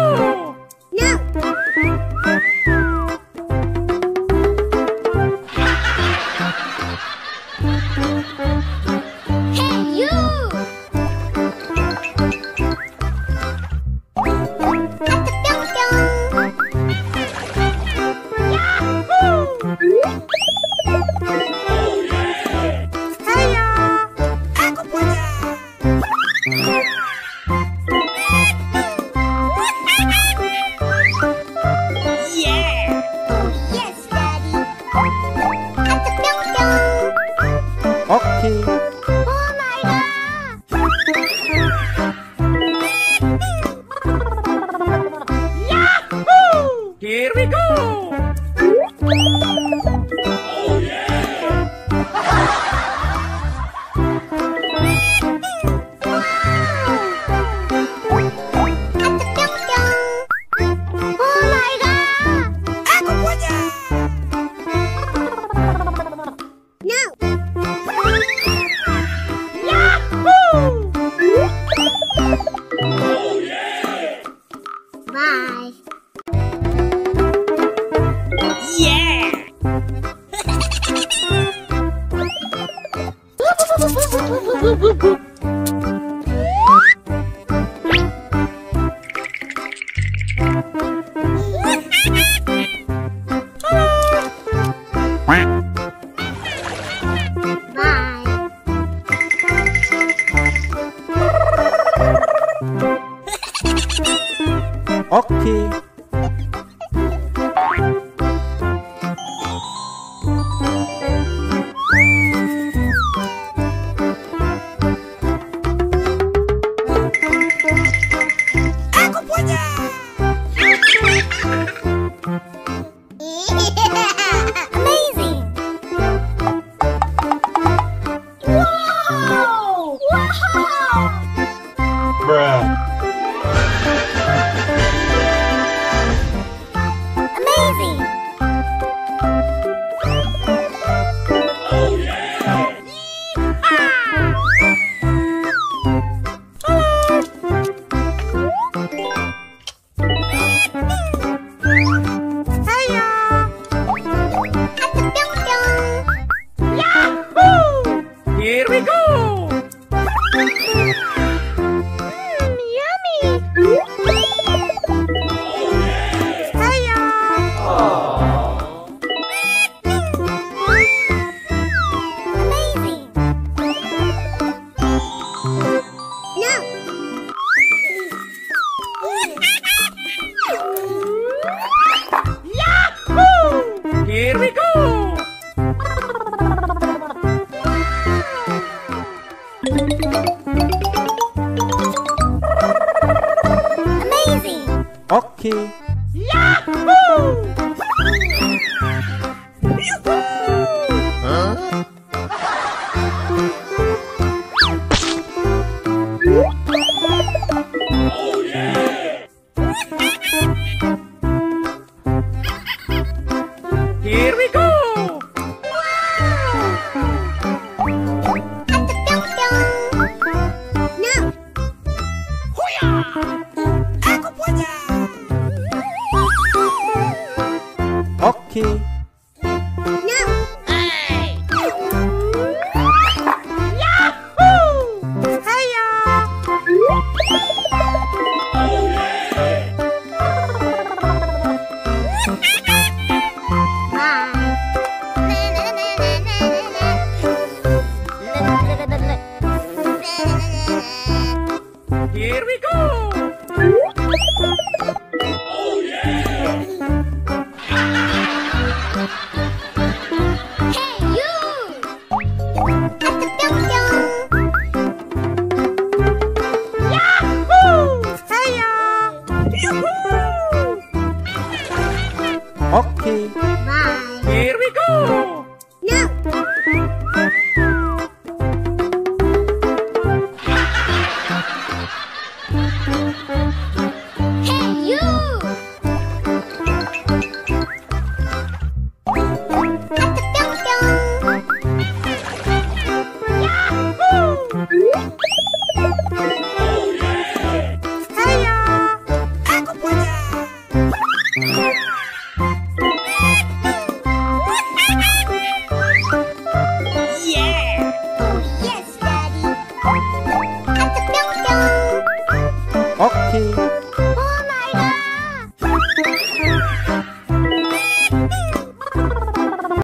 No. Hey, you! Oke. Oh my god! Yahoo! Here we go! Oh yeah! Oh my god! Aku punya! No! Oh yeah! Bye! Yeah! Bye! Oke. Aku punya! Amazing! Wow! Wow! Bruh. Amazing! Oh yeah! Here we go! Yummy! Oh yeah! Amazing! No! Yahoo! Here we go! Amazing! Oke. Yahoo! Oh yeah! Here we go! No! Aku punya! Oke. No! Hey! Yahoo! Oh yeah! Here we go! Oh yeah! Hey, you! Yahoo! Oke. Bye! Here we go!